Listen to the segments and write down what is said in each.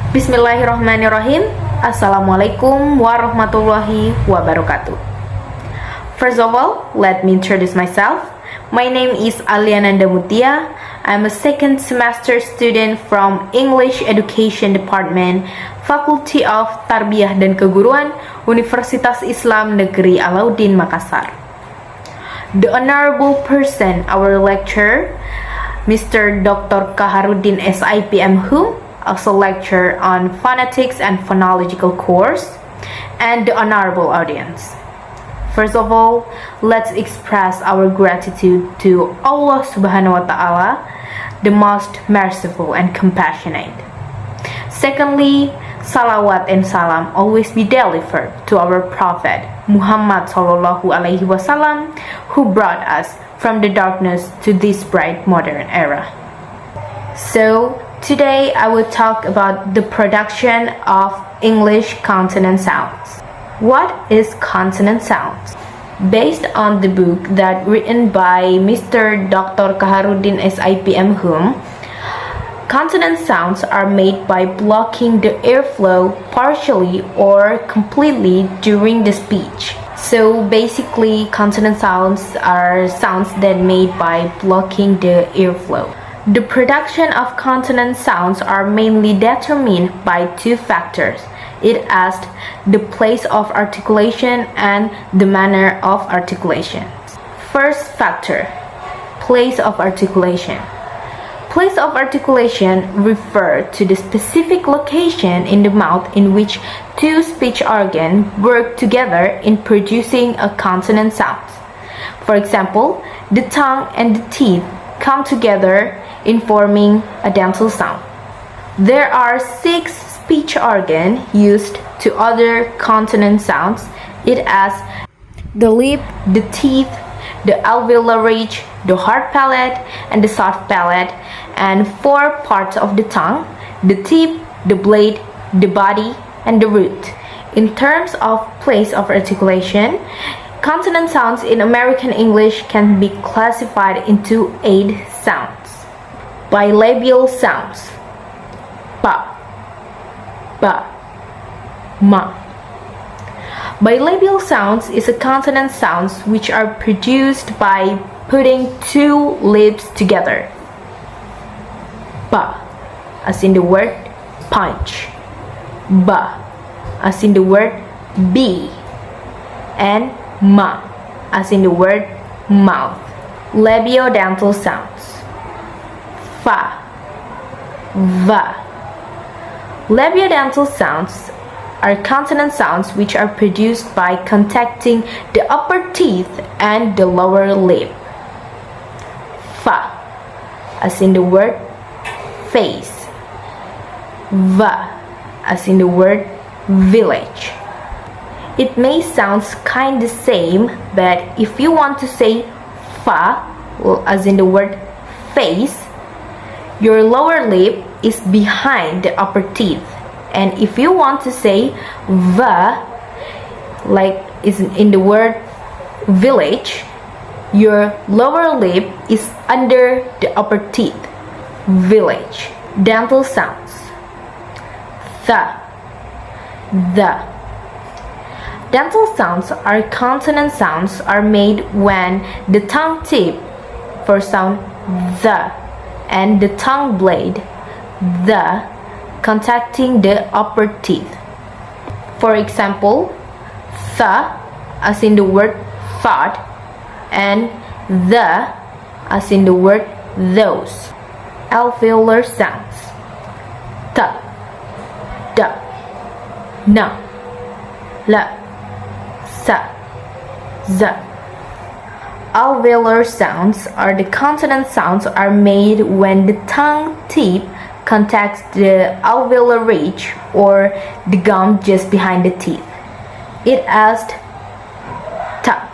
Bismillahirrahmanirrahim. Assalamualaikum warahmatullahi wabarakatuh. First of all, let me introduce myself. My name is Alya Nanda Muthia. I'm a second semester student from English Education Department, Fakulty of Tarbiyah dan Keguruan, Universitas Islam Negeri Alauddin, Makassar. The honorable person, our lecturer, Mr. Dr. Kaharuddin S.IP M.Hum, also lecture on phonetics and phonological course, and the honorable audience. First of all, let's express our gratitude to Allah Subhanahu wa Ta'ala, the most merciful and compassionate. Secondly, salawat and salam always be delivered to our Prophet Muhammad Sallallahu Alaihi Wasallam, who brought us from the darkness to this bright modern era. So, today I will talk about the production of English consonant sounds. What is consonant sounds? Based on the book that written by Mr. Dr. Kaharuddin S.IP. M.Hum, consonant sounds are made by blocking the airflow partially or completely during the speech. So basically, consonant sounds are sounds that made by blocking the airflow. The production of consonant sounds are mainly determined by two factors. It is the place of articulation and the manner of articulation. First factor, place of articulation. Place of articulation refers to the specific location in the mouth in which two speech organs work together in producing a consonant sound. For example, the tongue and the teeth come together in forming a dental sound. There are 6 speech organs used to utter consonant sounds. It is the lip, the teeth, the alveolar ridge, the hard palate, and the soft palate, and 4 parts of the tongue: the tip, the blade, the body, and the root. In terms of place of articulation, consonant sounds in American English can be classified into 8 sounds. Bilabial sounds: pa, ba, ma. Bilabial sounds is a consonant sounds which are produced by putting 2 lips together. Pa, as in the word punch. Ba, as in the word bee. And ma, as in the word mouth. Labiodental sounds: fa, va. Labiodental sounds are consonant sounds which are produced by contacting the upper teeth and the lower lip. Fa, as in the word face. Va, as in the word village. It may sound kind of same, but if you want to say fa, as in the word face, your lower lip is behind the upper teeth. And if you want to say va, like is in the word village, your lower lip is under the upper teeth. Village. Dental sounds: the. Dental sounds are consonant sounds are made when the tongue tip for sound the and the tongue blade the contacting the upper teeth. For example, the as in the word thought and the as in the word those. Alveolar sounds: ta, da, na, la, sa, za. Alveolar sounds are the consonant sounds are made when the tongue tip contacts the alveolar ridge or the gum just behind the teeth. It is ta,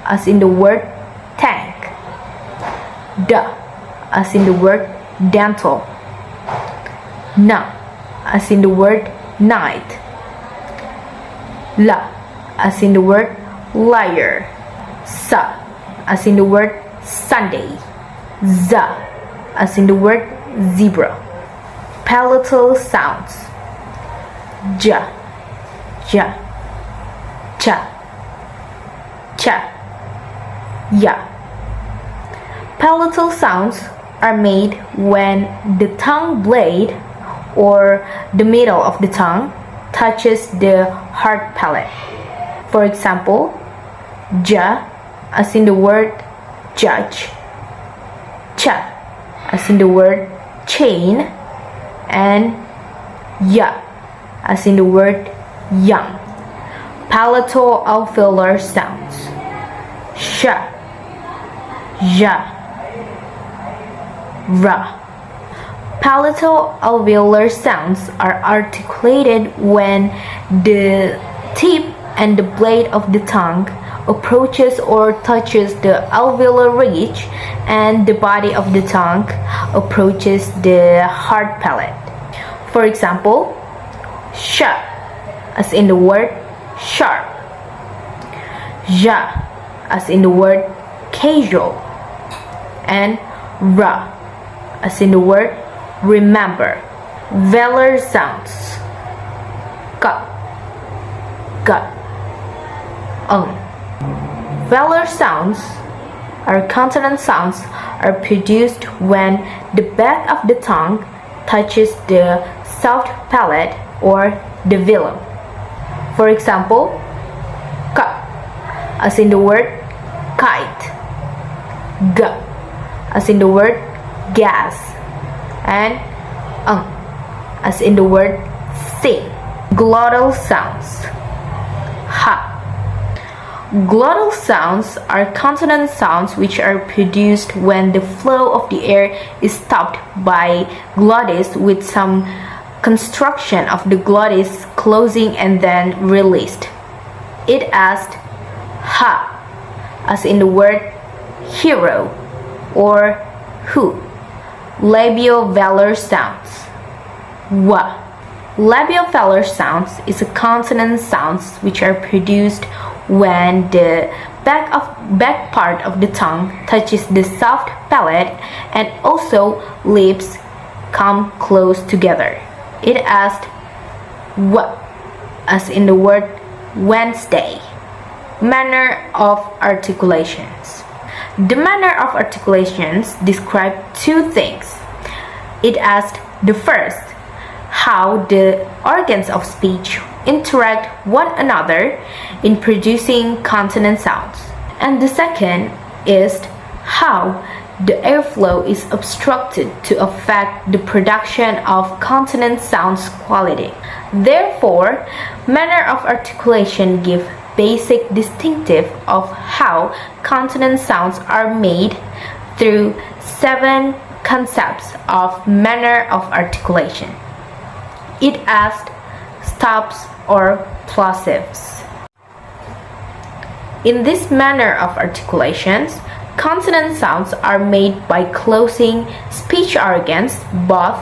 as in the word tank. Da, as in the word dental. Na, as in the word night. La, as in the word liar. Sa, as in the word Sunday. Za, as in the word zebra. Palatal sounds: ja, ja, cha, cha, ya. Palatal sounds are made when the tongue blade or the middle of the tongue touches the hard palate. For example, ja as in the word judge, cha as in the word chain, and ya as in the word young. Palatal alveolar sounds: sha, ja, ra. Palatal alveolar sounds are articulated when the tip and the blade of the tongue approaches or touches the alveolar ridge and the body of the tongue approaches the hard palate. For example, sha as in the word sharp, ja as in the word casual, and ra as in the word remember. Velar sounds: ka, ga, Velar sounds or consonant sounds are produced when the back of the tongue touches the soft palate or the velum. For example, ka as in the word kite, ga as in the word gas, and as in the word sing. Glottal sounds: ha. Glottal sounds are consonant sounds which are produced when the flow of the air is stopped by glottis with some construction of the glottis closing and then released. It as ha as in the word hero or who. Labiovelar sounds: wa. Labiovelar sounds is a consonant sounds which are produced when the back part of the tongue touches the soft palate and also lips come close together. It as wa as in the word Wednesday. Manner of articulations. The manner of articulations describe two things. It asks the first, how the organs of speech interact one another in producing consonant sounds. And the second is how the airflow is obstructed to affect the production of consonant sounds quality. Therefore, manner of articulation give basic distinctive of how consonant sounds are made through 7 concepts of manner of articulation. It asks stops or plosives. In this manner of articulations, consonant sounds are made by closing speech organs, both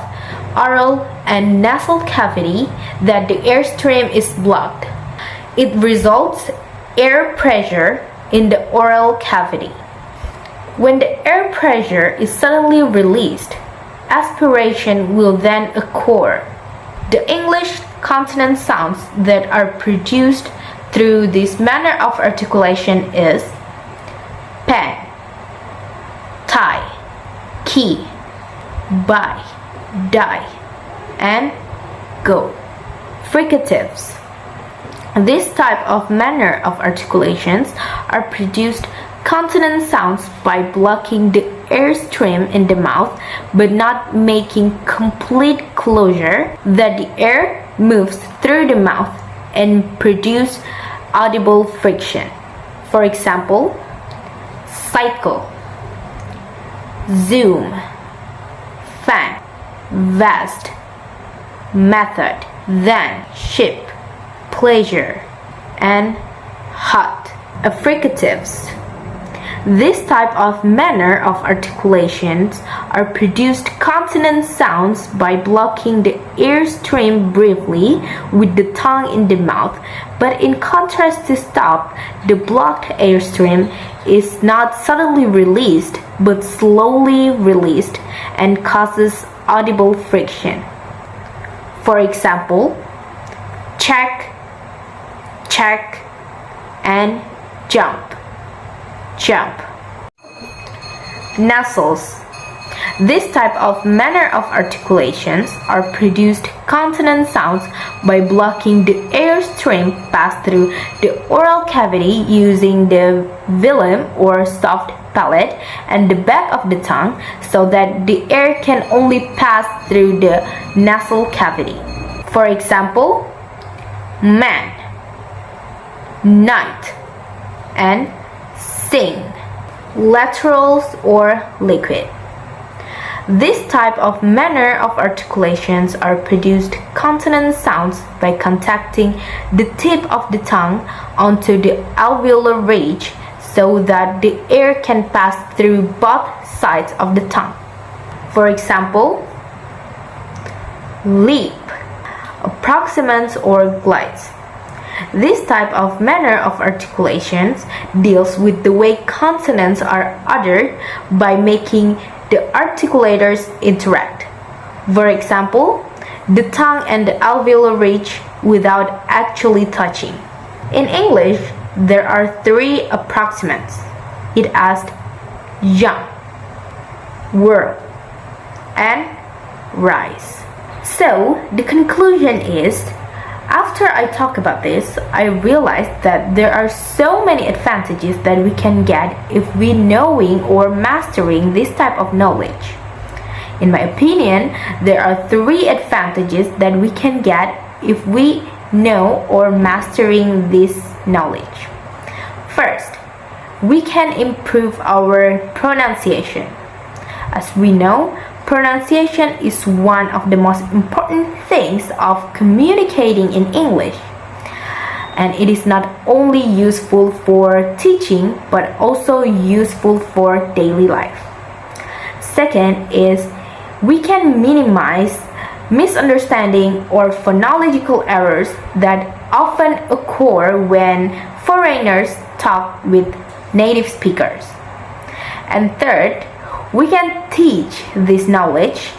oral and nasal cavity, that the airstream is blocked. It results air pressure in the oral cavity. When the air pressure is suddenly released, aspiration will then occur. The English consonant sounds that are produced through this manner of articulation is pen, tie, key, buy, die, and go. Fricatives. This type of manner of articulations are produced consonant sounds by blocking the airstream in the mouth but not making complete closure, that the air moves through the mouth and produce audible friction. For example, cycle, zoom, fan, vast, method, then, ship, pleasure, and hot. Affricatives. This type of manner of articulations are produced consonant sounds by blocking the airstream briefly with the tongue in the mouth, but in contrast to stop, the blocked airstream is not suddenly released but slowly released and causes audible friction. For example, check, check, and jump, jump. Nasals. This type of manner of articulations are produced consonant sounds by blocking the air stream passed through the oral cavity using the velum or soft palate and the back of the tongue so that the air can only pass through the nasal cavity. For example, man, night, and sing. Laterals or liquid. This type of manner of articulations are produced consonant sounds by contacting the tip of the tongue onto the alveolar ridge so that the air can pass through both sides of the tongue. For example, leap, approximants or glides. This type of manner of articulations deals with the way consonants are uttered by making the articulators interact. For example, the tongue and the alveolar ridge without actually touching. In English, there are 3 approximants. It asks jump, whirl, and rise. So, the conclusion is, after I talk about this, I realized that there are so many advantages that we can get if we knowing or mastering this type of knowledge. In my opinion, there are 3 advantages that we can get if we know or mastering this knowledge. First, we can improve our pronunciation. As we know, pronunciation is one of the most important things of communicating in English. And it is not only useful for teaching, but also useful for daily life. Second is, we can minimize misunderstanding or phonological errors that often occur when foreigners talk with native speakers. And third, we can teach this knowledge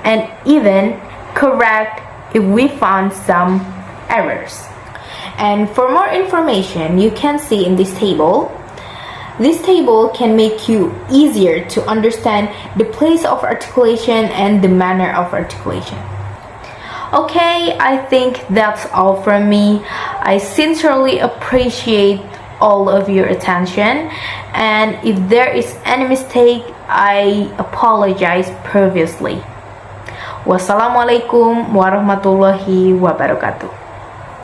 and even correct if we found some errors. And for more information, you can see in this table. This table can make you easier to understand the place of articulation and the manner of articulation. Okay, I think that's all from me. I sincerely appreciate all of your attention, and if there is any mistake, I apologize previously. Wassalamualaikum warahmatullahi wabarakatuh.